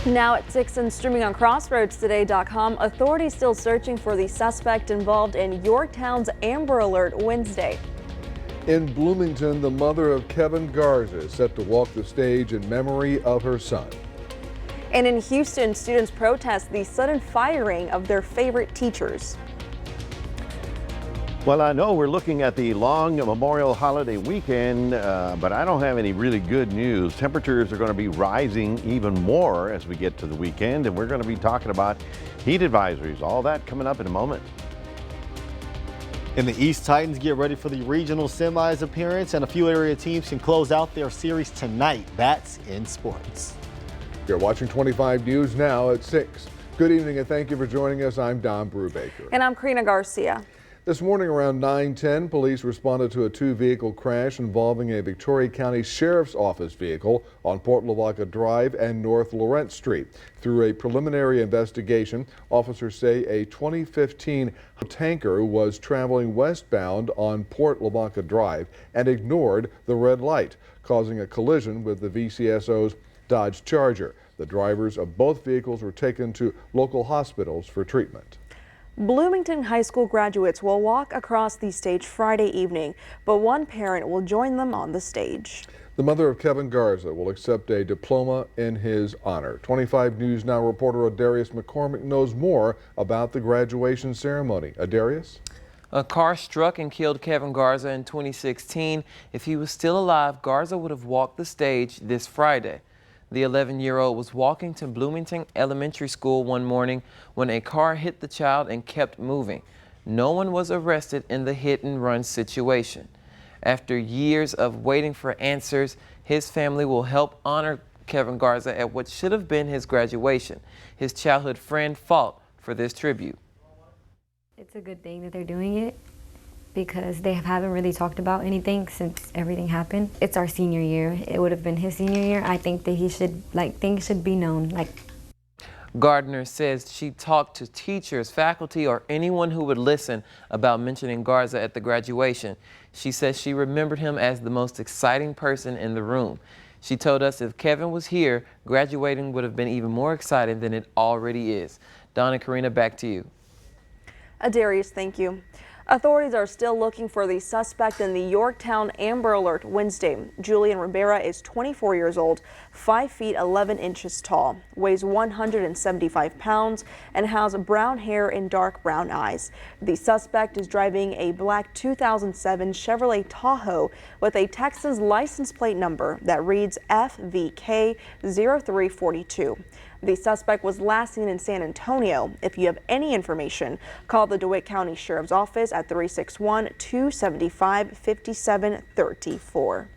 Now at 6 and streaming on crossroadstoday.com, authorities still searching for the suspect involved in Yorktown's Amber Alert Wednesday. In Bloomington, the mother of Kevin Garza is set to walk the stage in memory of her son. And in Houston, students protest the sudden firing of their favorite teachers. Well, I know we're looking at the long Memorial holiday weekend, but I don't have any really good news. Temperatures are going to be rising even more as we get to the weekend, and we're going to be talking about heat advisories. All that coming up in a moment. And the East Titans get ready for the regional semis appearance, and a few area teams can close out their series tonight. That's in sports. You're watching 25 News now at 6. Good evening and thank you for joining us. I'm Brubaker. And I'm Karina Garcia. This morning around 9:10, police responded to a two-vehicle crash involving a Victoria County Sheriff's Office vehicle on Port Lavaca Drive and North Lawrence Street. Through a preliminary investigation, officers say a 2015 tanker was traveling westbound on Port Lavaca Drive and ignored the red light, causing a collision with the VCSO's Dodge Charger. The drivers of both vehicles were taken to local hospitals for treatment. Bloomington High School graduates will walk across the stage Friday evening, but one parent will join them on the stage. The mother of Kevin Garza will accept a diploma in his honor. 25 News Now reporter Adarius McCormick knows more about the graduation ceremony. Adarius? A car struck and killed Kevin Garza in 2016. If he was still alive, Garza would have walked the stage this Friday. The 11-year-old was walking to Bloomington Elementary School one morning when a car hit the child and kept moving. No one was arrested in the hit-and-run situation. After years of waiting for answers, his family will help honor Kevin Garza at what should have been his graduation. His childhood friend fought for this tribute. It's a good thing that they're doing it, because they haven't really talked about anything since everything happened. It's our senior year. It would have been his senior year. I think that he should, things should be known. Gardner says she talked to teachers, faculty, or anyone who would listen about mentioning Garza at the graduation. She says she remembered him as the most exciting person in the room. She told us if Kevin was here, graduating would have been even more exciting than it already is. Don and Karina, back to you. Adarius, thank you. Authorities are still looking for the suspect in the Yorktown Amber Alert Wednesday. Julian Rivera is 24 years old, 5 feet 11 inches tall, weighs 175 pounds, and has brown hair and dark brown eyes. The suspect is driving a black 2007 Chevrolet Tahoe with a Texas license plate number that reads FVK 0342. The suspect was last seen in San Antonio. If you have any information, call the DeWitt County Sheriff's Office at 361-275-5734.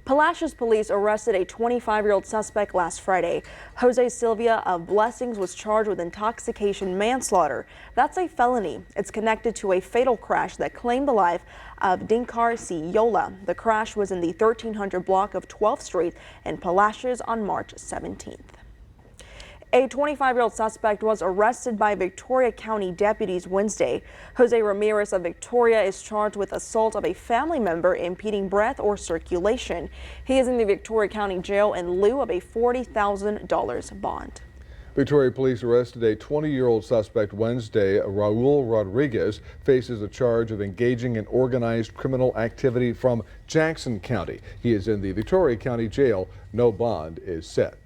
Palacios police arrested a 25-year-old suspect last Friday. Jose Silvia of Blessings was charged with intoxication manslaughter. That's a felony. It's connected to a fatal crash that claimed the life of Dinkar Yola. The crash was in the 1300 block of 12th Street in Palacios on March 17th. A 25-year-old suspect was arrested by Victoria County deputies Wednesday. Jose Ramirez of Victoria is charged with assault of a family member impeding breath or circulation. He is in the Victoria County Jail in lieu of a $40,000 bond. Victoria police arrested a 20-year-old suspect Wednesday. Raul Rodriguez faces a charge of engaging in organized criminal activity from Jackson County. He is in the Victoria County Jail. No bond is set.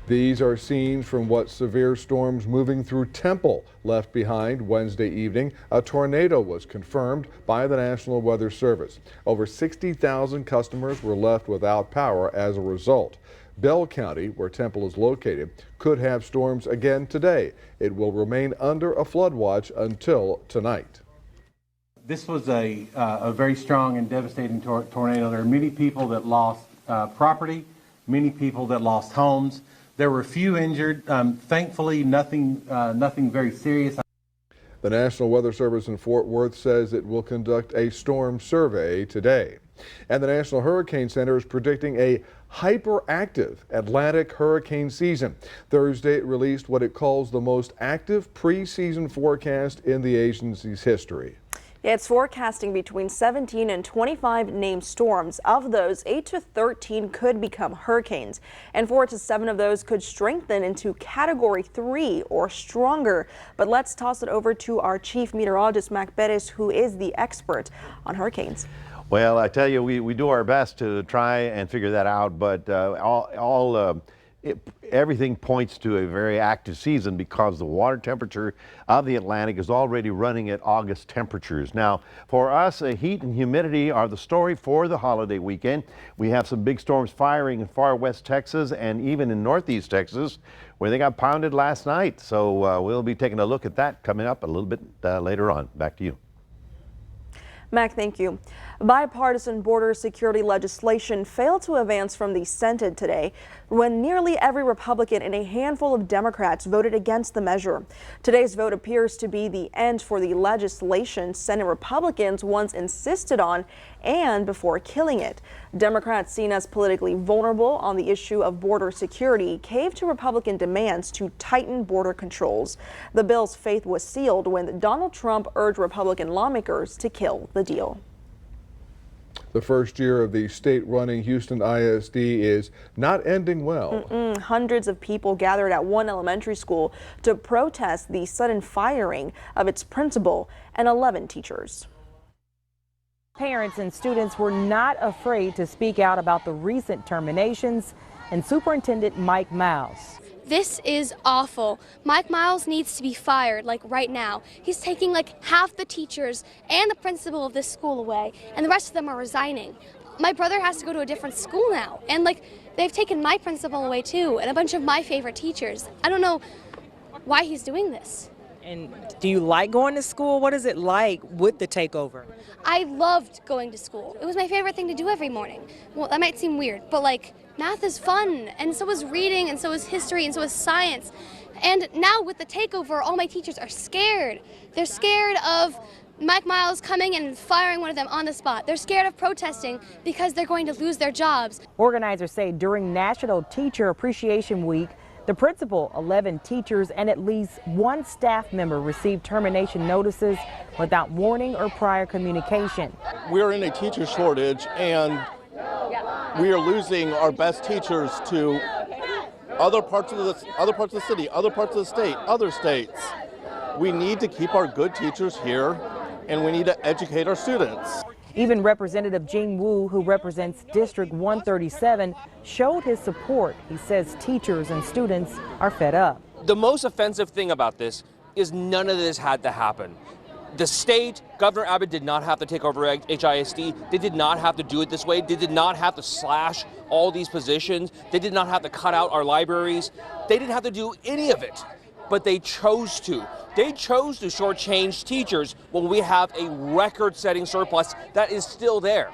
These are scenes from what severe storms moving through Temple left behind Wednesday evening. A tornado was confirmed by the National Weather Service. Over 60,000 customers were left without power as a result. Bell County, where Temple is located, could have storms again today. It will remain under a flood watch until tonight. This was a very strong and devastating tornado. There are many people that lost property, many people that lost homes. There were a few injured. Thankfully, nothing very serious. The National Weather Service in Fort Worth says it will conduct a storm survey today. And the National Hurricane Center is predicting a hyperactive Atlantic hurricane season. Thursday, it released what it calls the most active preseason forecast in the agency's history. Yeah, it's forecasting between 17 and 25 named storms. Of those, 8 to 13 could become hurricanes, and 4 to 7 of those could strengthen into Category 3 or stronger. But let's toss it over to our chief meteorologist, Mac Perez, who is the expert on hurricanes. Well, I tell you, we do our best to try and figure that out, but everything points to a very active season because the water temperature of the Atlantic is already running at August temperatures. Now, for us, heat and humidity are the story for the holiday weekend. We have some big storms firing in far west Texas and even in northeast Texas, where they got pounded last night. So we'll be taking a look at that coming up a little bit later on. Back to you. Mac, thank you. Bipartisan border security legislation failed to advance from the Senate today when nearly every Republican and a handful of Democrats voted against the measure. Today's vote appears to be the end for the legislation Senate Republicans once insisted on and before killing it. Democrats, seen as politically vulnerable on the issue of border security, caved to Republican demands to tighten border controls. The bill's fate was sealed when Donald Trump urged Republican lawmakers to kill the deal. The first year of the state-running Houston ISD is not ending well. Hundreds of people gathered at one elementary school to protest the sudden firing of its principal and 11 teachers. Parents and students were not afraid to speak out about the recent terminations, and Superintendent Mike Miles. This is awful. Mike Miles needs to be fired, like right now. He's taking like half the teachers and the principal of this school away, and the rest of them are resigning. My brother has to go to a different school now, and like they've taken my principal away too, and a bunch of my favorite teachers. I don't know why he's doing this. And do you like going to school? What is it like with the takeover? I loved going to school. It was my favorite thing to do every morning. Well, that might seem weird, but like math is fun, and so is reading, and so is history, and so is science. And now with the takeover, all my teachers are scared. They're scared of Mike Miles coming and firing one of them on the spot. They're scared of protesting because they're going to lose their jobs. Organizers say during National Teacher Appreciation Week, the principal, 11 teachers, and at least one staff member received termination notices without warning or prior communication. We're in a teacher shortage, and we are losing our best teachers to other parts of the city, other parts of the state, other states. We need to keep our good teachers here, and we need to educate our students. Even Representative Jing Wu, who represents District 137, showed his support. He says teachers and students are fed up. The most offensive thing about this is none of this had to happen. The state, Governor Abbott did not have to take over HISD. They did not have to do it this way. They did not have to slash all these positions. They did not have to cut out our libraries. They didn't have to do any of it, but they chose to. They chose to shortchange teachers when we have a record-setting surplus that is still there.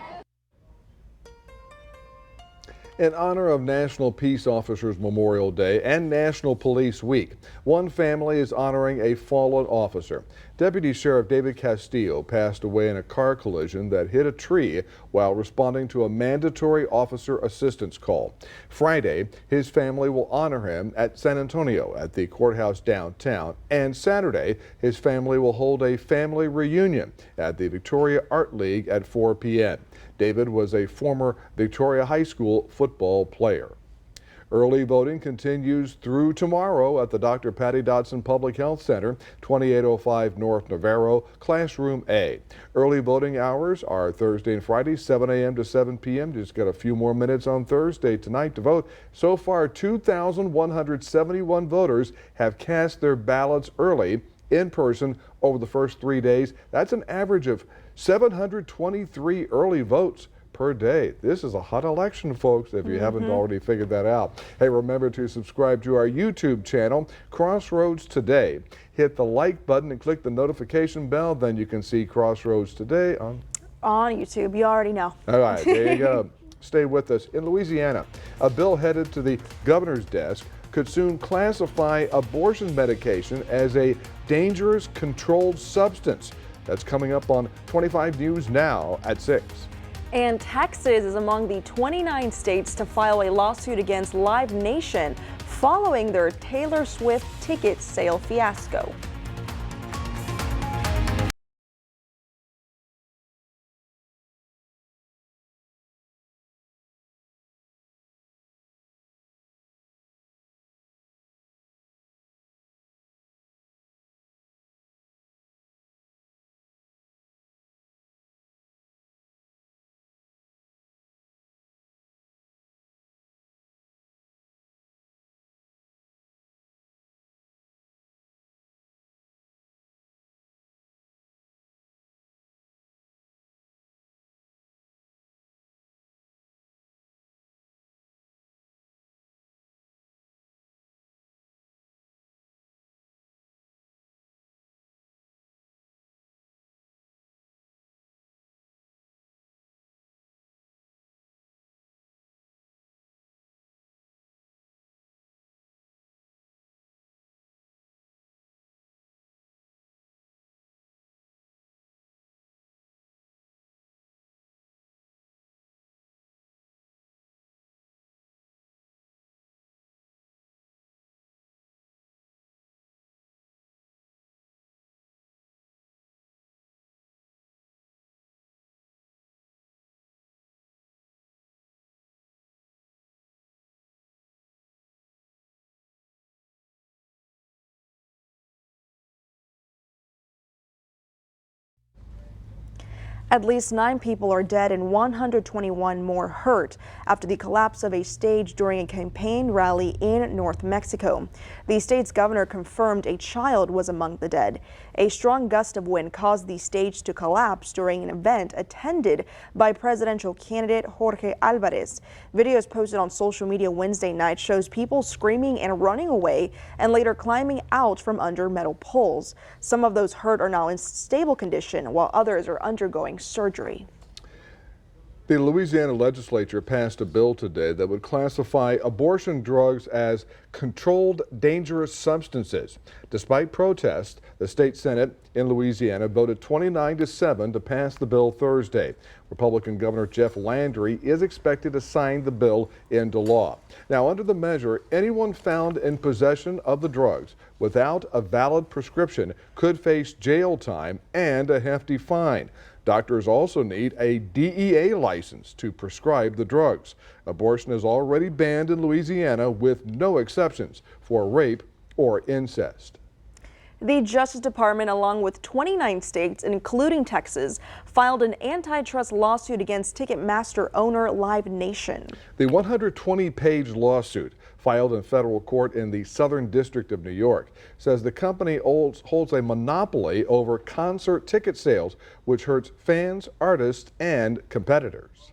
In honor of National Peace Officers Memorial Day and National Police Week, one family is honoring a fallen officer. Deputy Sheriff David Castillo passed away in a car collision that hit a tree while responding to a mandatory officer assistance call. Friday, his family will honor him at San Antonio at the courthouse downtown, and Saturday, his family will hold a family reunion at the Victoria Art League at 4 p.m. David was a former Victoria High School football player. Early voting continues through tomorrow at the Dr. Patty Dodson Public Health Center, 2805 North Navarro, Classroom A. Early voting hours are Thursday and Friday, 7 a.m. to 7 p.m. Just got a few more minutes on Thursday tonight to vote. So far, 2,171 voters have cast their ballots early in person over the first 3 days. That's an average of 723 early votes per day. This is a hot election, folks, if you haven't already figured that out. Hey, remember to subscribe to our YouTube channel, Crossroads Today. Hit the like button and click the notification bell. Then you can see Crossroads Today on YouTube. You already know. All right, there you go. Stay with us. In Louisiana, a bill headed to the governor's desk could soon classify abortion medication as a dangerous controlled substance. That's coming up on 25 News Now at 6. And Texas is among the 29 states to file a lawsuit against Live Nation following their Taylor Swift ticket sale fiasco. At least 9 people are dead and 121 more hurt after the collapse of a stage during a campaign rally in North Mexico. The state's governor confirmed a child was among the dead. A strong gust of wind caused the stage to collapse during an event attended by presidential candidate Jorge Alvarez. Videos posted on social media Wednesday night shows people screaming and running away and later climbing out from under metal poles. Some of those hurt are now in stable condition while others are undergoing surgery. The Louisiana legislature passed a bill today that would classify abortion drugs as controlled dangerous substances. Despite protests, the state Senate in Louisiana voted 29-7 to pass the bill Thursday. Republican Governor Jeff Landry is expected to sign the bill into law. Now, under the measure, anyone found in possession of the drugs without a valid prescription could face jail time and a hefty fine. Doctors also need a DEA license to prescribe the drugs. Abortion is already banned in Louisiana with no exceptions for rape or incest. The Justice Department, along with 29 states, including Texas, filed an antitrust lawsuit against Ticketmaster owner Live Nation. The 120-page lawsuit, filed in federal court in the Southern District of New York, says the company holds a monopoly over concert ticket sales, which hurts fans, artists, and competitors.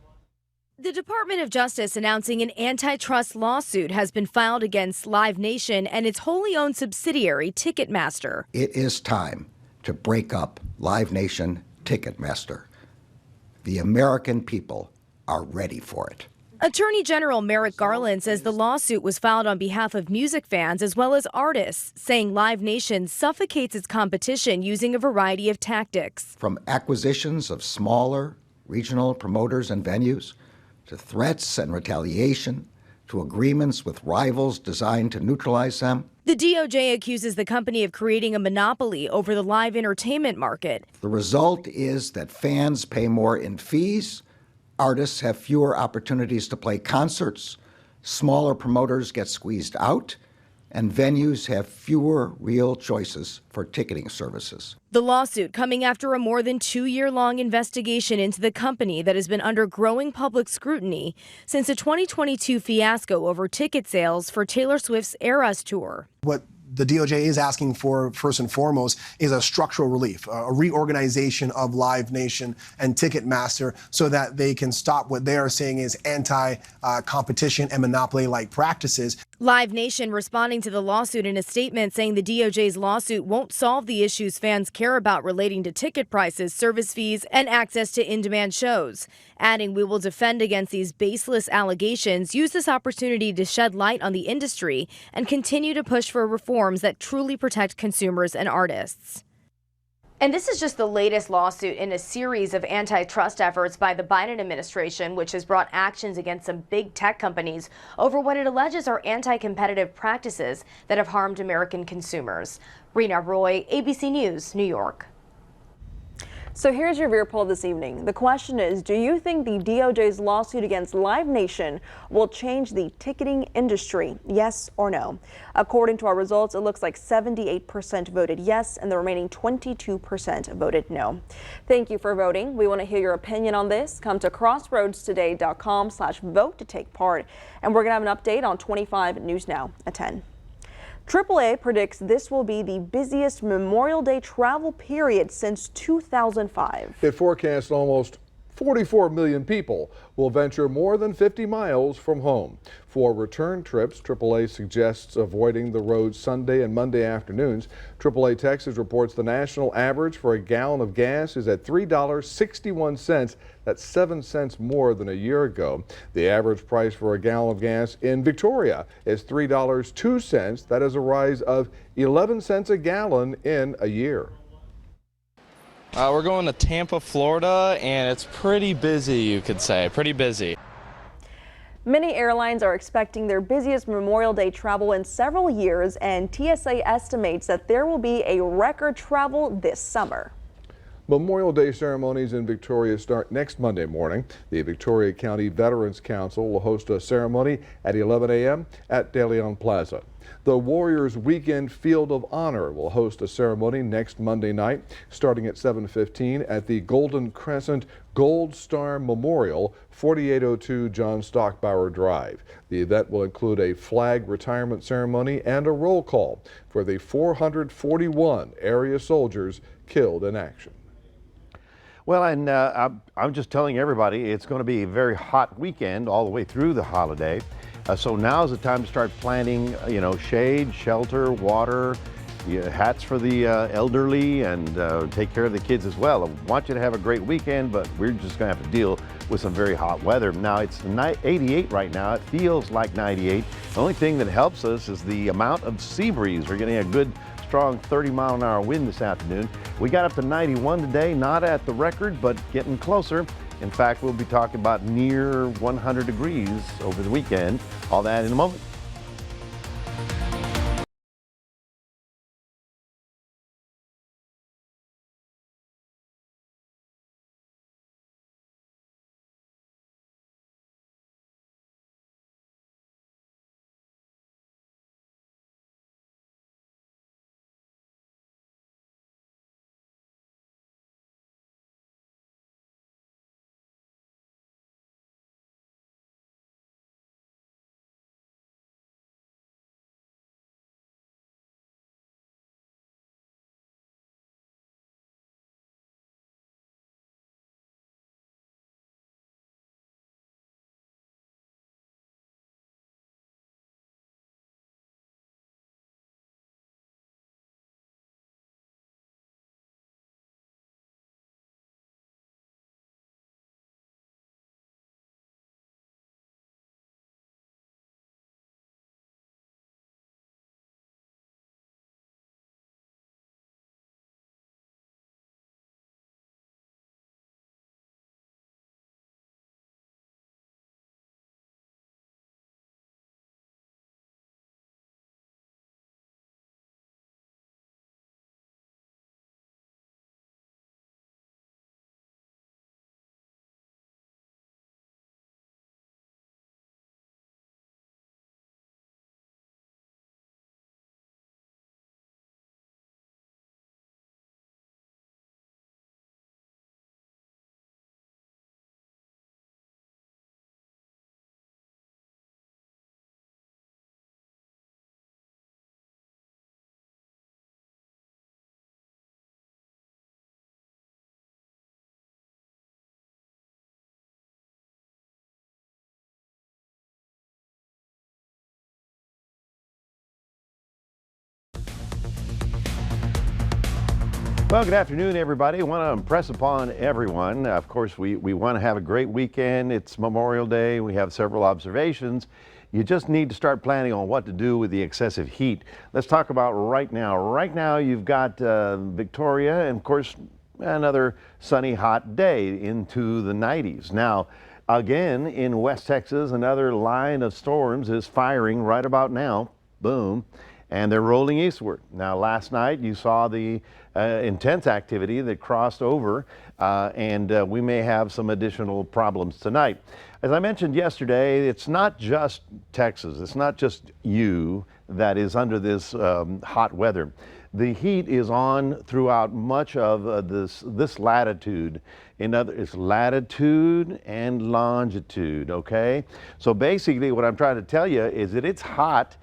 The Department of Justice announcing an antitrust lawsuit has been filed against Live Nation and its wholly owned subsidiary, Ticketmaster. It is time to break up Live Nation Ticketmaster. The American people are ready for it. Attorney General Merrick Garland says the lawsuit was filed on behalf of music fans as well as artists, saying Live Nation suffocates its competition using a variety of tactics. From acquisitions of smaller regional promoters and venues, to threats and retaliation, to agreements with rivals designed to neutralize them. The DOJ accuses the company of creating a monopoly over the live entertainment market. The result is that fans pay more in fees, artists have fewer opportunities to play concerts, smaller promoters get squeezed out, and venues have fewer real choices for ticketing services. The lawsuit coming after a more than 2-year-long investigation into the company that has been under growing public scrutiny since a 2022 fiasco over ticket sales for Taylor Swift's Eras tour. What the DOJ is asking for, first and foremost, is a structural relief, a reorganization of Live Nation and Ticketmaster so that they can stop what they are saying is anti-competition and monopoly-like practices. Live Nation responding to the lawsuit in a statement saying the DOJ's lawsuit won't solve the issues fans care about relating to ticket prices, service fees, and access to in-demand shows. Adding, we will defend against these baseless allegations, use this opportunity to shed light on the industry, and continue to push for reforms that truly protect consumers and artists. And this is just the latest lawsuit in a series of antitrust efforts by the Biden administration, which has brought actions against some big tech companies over what it alleges are anti-competitive practices that have harmed American consumers. Rena Roy, ABC News, New York. So here's your Veer poll this evening. The question is, do you think the DOJ's lawsuit against Live Nation will change the ticketing industry? Yes or no? According to our results, it looks like 78% voted yes and the remaining 22% voted no. Thank you for voting. We want to hear your opinion on this. Come to crossroadstoday.com/vote to take part. And we're going to have an update on 25 News Now at 10. AAA predicts this will be the busiest Memorial Day travel period since 2005. It forecasts almost 44 million people will venture more than 50 miles from home. For return trips, AAA suggests avoiding the roads Sunday and Monday afternoons. AAA Texas reports the national average for a gallon of gas is at $3.61. That's 7 cents more than a year ago. The average price for a gallon of gas in Victoria is $3.02. That is a rise of 11 cents a gallon in a year. We're going to Tampa, Florida, and it's pretty busy, you could say. Pretty busy. Many airlines are expecting their busiest Memorial Day travel in several years, and TSA estimates that there will be a record travel this summer. Memorial Day ceremonies in Victoria start next Monday morning. The Victoria County Veterans Council will host a ceremony at 11 a.m. at De Leon Plaza. The Warriors Weekend Field of Honor will host a ceremony next Monday night starting at 7:15 at the Golden Crescent Gold Star Memorial, 4802 John Stockbauer Drive. The event will include a flag retirement ceremony and a roll call for the 441 area soldiers killed in action. Well, and I'm just telling everybody it's going to be a very hot weekend all the way through the holiday. So now's the time to start planning, shade, shelter, water, hats for the elderly, and take care of the kids as well. I want you to have a great weekend, but we're just going to have to deal with some very hot weather. Now, it's 88 right now. It feels like 98. The only thing that helps us is the amount of sea breeze. We're getting a good, strong 30-mile-an-hour wind this afternoon. We got up to 91 today, not at the record, but getting closer. In fact, we'll be talking about near 100 degrees over the weekend. All that in a moment. Well, good afternoon, everybody. I want to impress upon everyone. Of course, we want to have a great weekend. It's Memorial Day. We have several observations. You just need to start planning on what to do with the excessive heat. Let's talk about right now. Right now, you've got Victoria, and of course, another sunny, hot day into the 90s. Now, again, in West Texas, another line of storms is firing right about now. Boom. And they're rolling eastward. Now, last night you saw the intense activity that crossed over, and we may have some additional problems tonight. As I mentioned yesterday, it's not just Texas, it's not just you that is under this hot weather. The heat is on throughout much of this latitude. It's latitude and longitude, okay? So basically what I'm trying to tell you is that it's hot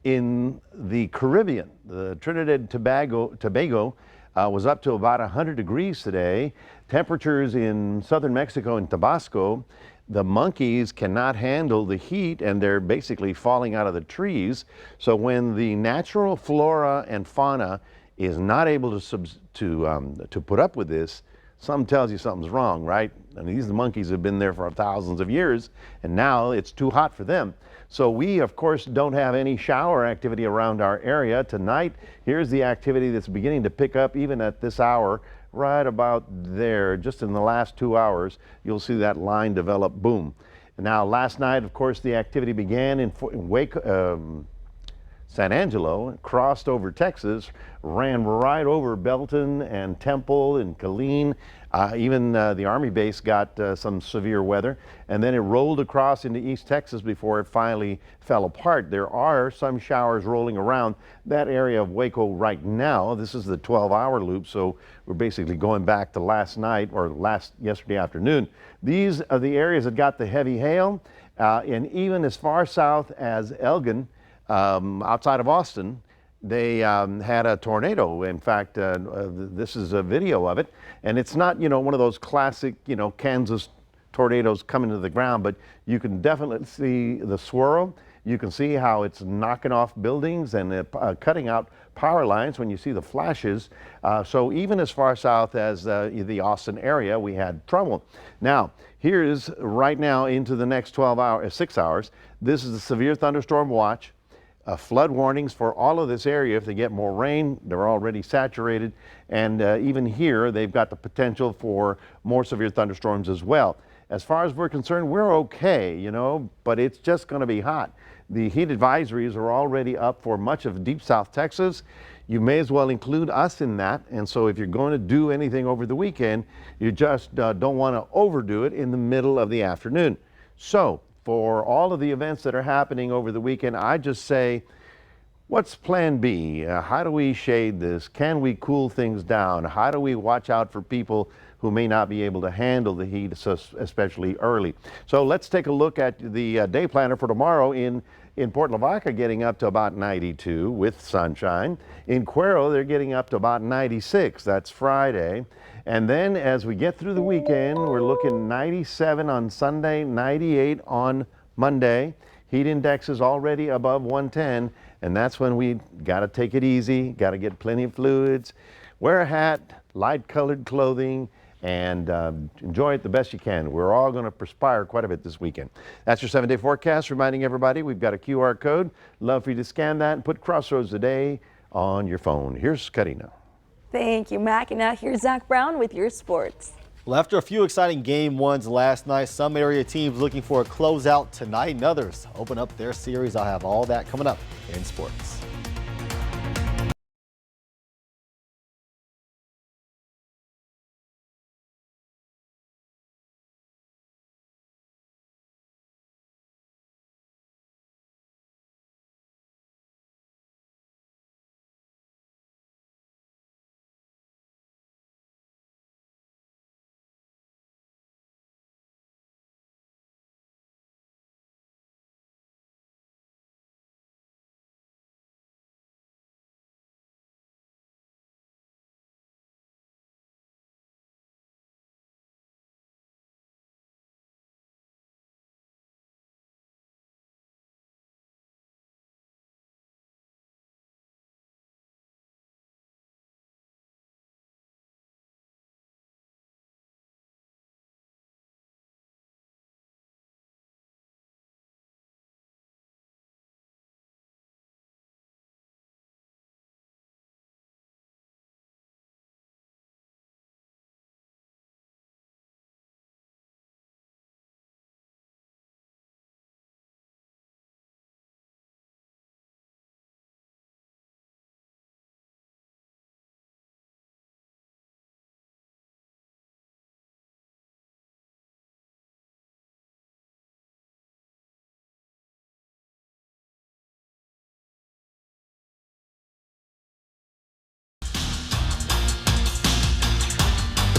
in the Caribbean. The Trinidad and Tobago was up to about 100 degrees today. Temperatures in southern Mexico and Tabasco, the monkeys cannot handle the heat and they're basically falling out of the trees. So when the natural flora and fauna is not able to put up with this, something tells you something's wrong, right? I mean, these monkeys have been there for thousands of years, and now it's too hot for them. So we, of course, don't have any shower activity around our area. Tonight, here's the activity that's beginning to pick up even at this hour, right about there, just in the last 2 hours, you'll see that line develop, boom. Now, last night, of course, the activity began in San Angelo, crossed over Texas, ran right over Belton and Temple and Killeen. Even the Army base got some severe weather, and then it rolled across into East Texas before it finally fell apart. There are some showers rolling around that area of Waco right now. This is the 12-hour loop, so we're basically going back to last night or yesterday afternoon. These are the areas that got the heavy hail, and even as far south as Elgin, outside of Austin, they had a tornado. In fact, this is a video of it, and it's not, one of those classic, Kansas tornadoes coming to the ground, but you can definitely see the swirl. You can see how it's knocking off buildings and cutting out power lines when you see the flashes. So even as far south as the Austin area, we had trouble. Now, here is right now into the next 6 hours. This is the severe thunderstorm watch. Flood warnings for all of this area. If they get more rain, they're already saturated. And even here, they've got the potential for more severe thunderstorms as well. As far as we're concerned, we're okay, but it's just going to be hot. The heat advisories are already up for much of deep South Texas. You may as well include us in that. And so if you're going to do anything over the weekend, you just don't want to overdo it in the middle of the afternoon. So for all of the events that are happening over the weekend, I just say, what's plan B? How do we shade this? Can we cool things down? How do we watch out for people who may not be able to handle the heat, especially early? So let's take a look at the day planner for tomorrow in Port Lavaca, getting up to about 92 with sunshine. In Cuero, they're getting up to about 96. That's Friday. And then as we get through the weekend, we're looking 97 on Sunday, 98 on Monday. Heat index is already above 110, and that's when we got to take it easy, got to get plenty of fluids, wear a hat, light colored clothing, and enjoy it the best you can. We're all going to perspire quite a bit this weekend. That's your 7-day forecast, reminding everybody we've got a QR code. Love for you to scan that and put Crossroads Today on your phone. Here's Karina. Thank you, Mac. And now here's Zach Brown with your sports. Well, after a few exciting game ones last night, some area teams looking for a closeout tonight and others open up their series. I'll have all that coming up in sports.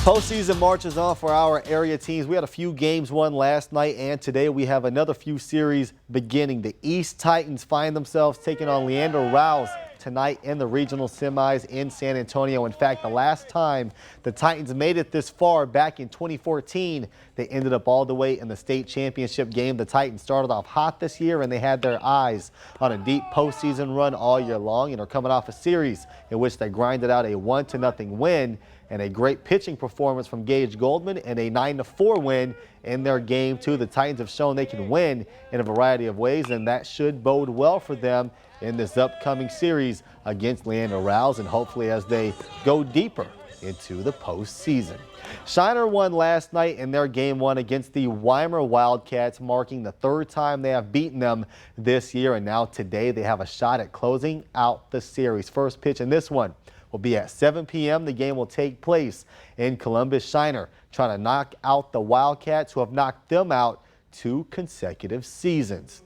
Postseason marches on for our area teams. We had a few games won last night, and today we have another few series beginning. The East Titans find themselves taking on Leander Rouse tonight in the regional semis in San Antonio. In fact, the last time the Titans made it this far back in 2014, they ended up all the way in the state championship game. The Titans started off hot this year, and they had their eyes on a deep postseason run all year long and are coming off a series in which they grinded out a 1-0 win and a great pitching performance from Gage Goldman and a 9-4 win in their game 2. The Titans have shown they can win in a variety of ways, and that should bode well for them in this upcoming series against Leander Rouse, and hopefully as they go deeper into the postseason. Shiner won last night in their game 1 against the Weimar Wildcats, marking the 3rd time they have beaten them this year. And now today they have a shot at closing out the series. First pitch in this one will be at 7 p.m. The game will take place in Columbus. Shiner trying to knock out the Wildcats, who have knocked them out 2 consecutive seasons.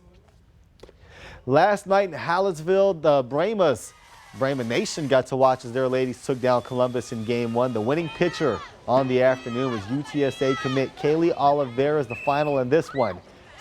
Last night in Hallettsville, the Brahma Nation got to watch as their ladies took down Columbus in game 1. The winning pitcher on the afternoon was UTSA commit Kaylee Oliveira. The final in this one,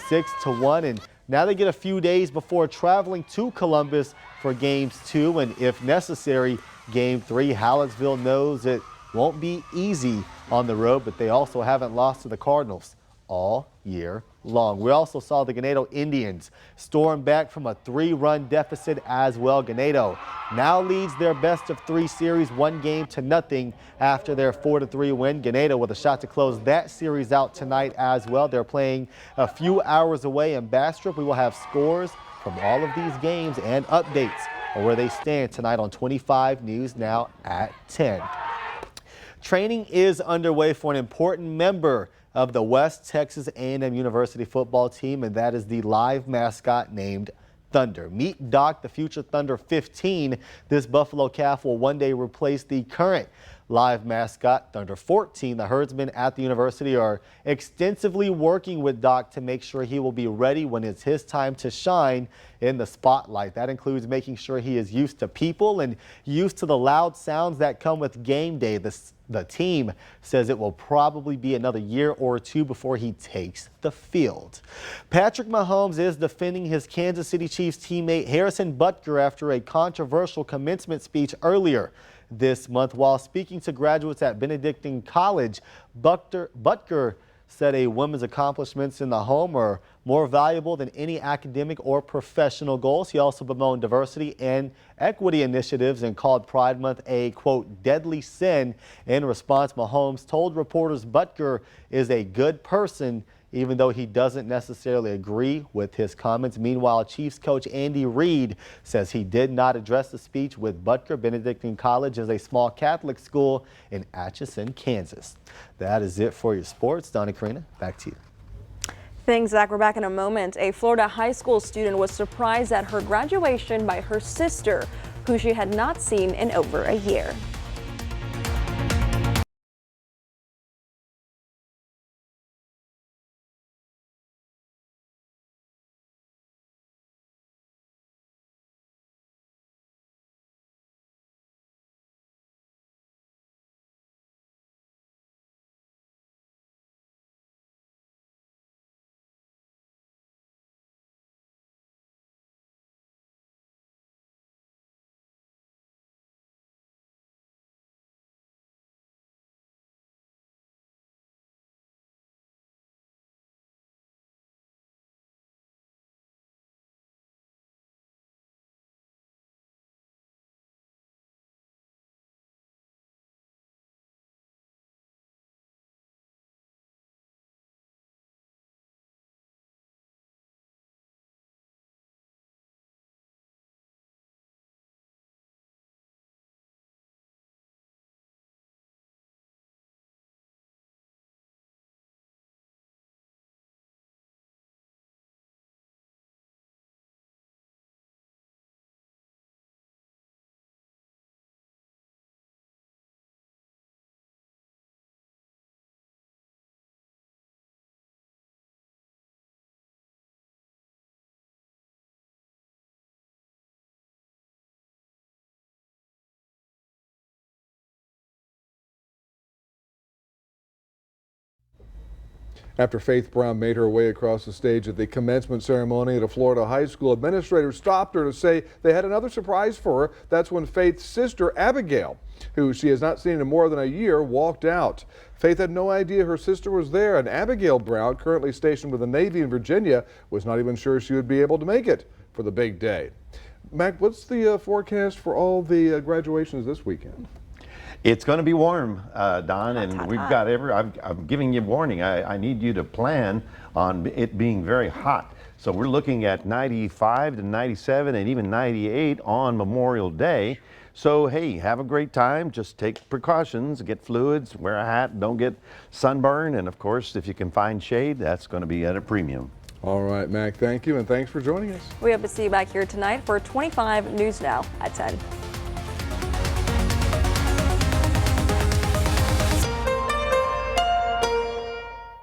6-1. And now they get a few days before traveling to Columbus for games 2 and, if necessary, game 3. Hallettsville knows it won't be easy on the road, but they also haven't lost to the Cardinals all year long. We also saw the Ganado Indians storm back from a 3-run deficit as well. Ganado now leads their best of 3 series 1-0 after their 4-3 win. Ganado with a shot to close that series out tonight as well. They're playing a few hours away in Bastrop. We will have scores from all of these games and updates on where they stand tonight on 25 News Now at 10. Training is underway for an important member of the West Texas A&M University football team, and that is the live mascot named Thunder. Meet Doc, the future Thunder 15. This Buffalo calf will one day replace the current live mascot, Thunder 14. The herdsmen at the university are extensively working with Doc to make sure he will be ready when it's his time to shine in the spotlight. That includes making sure he is used to people and used to the loud sounds that come with game day. The team says it will probably be another year or 2 before he takes the field. Patrick Mahomes is defending his Kansas City Chiefs teammate Harrison Butker after a controversial commencement speech earlier this month. While speaking to graduates at Benedictine College, Butker said a woman's accomplishments in the home are more valuable than any academic or professional goals. He also bemoaned diversity and equity initiatives and called Pride Month a, quote, deadly sin. In response, Mahomes told reporters Butker is a good person, even though he doesn't necessarily agree with his comments. Meanwhile, Chiefs coach Andy Reid says he did not address the speech with Butker. Benedictine College is a small Catholic school in Atchison, Kansas. That is it for your sports. Donna, Karina, back to you. Thanks, Zach. We're back in a moment. A Florida high school student was surprised at her graduation by her sister, who she had not seen in over a year. After Faith Brown made her way across the stage at the commencement ceremony at a Florida high school, administrators stopped her to say they had another surprise for her. That's when Faith's sister, Abigail, who she has not seen in more than a year, walked out. Faith had no idea her sister was there, and Abigail Brown, currently stationed with the Navy in Virginia, was not even sure she would be able to make it for the big day. Mac, what's the forecast for all the graduations this weekend? It's going to be warm, Don, and we've got I'm giving you warning. I need you to plan on it being very hot So we're looking at 95 to 97 and even 98 on Memorial Day. So hey, have a great time. Just take precautions, get fluids, wear a hat, don't get sunburn, and of course, if you can find shade, that's going to be at a premium. All right, Mac, thank you, and thanks for joining us. We hope to see you back here tonight for 25 News Now at 10.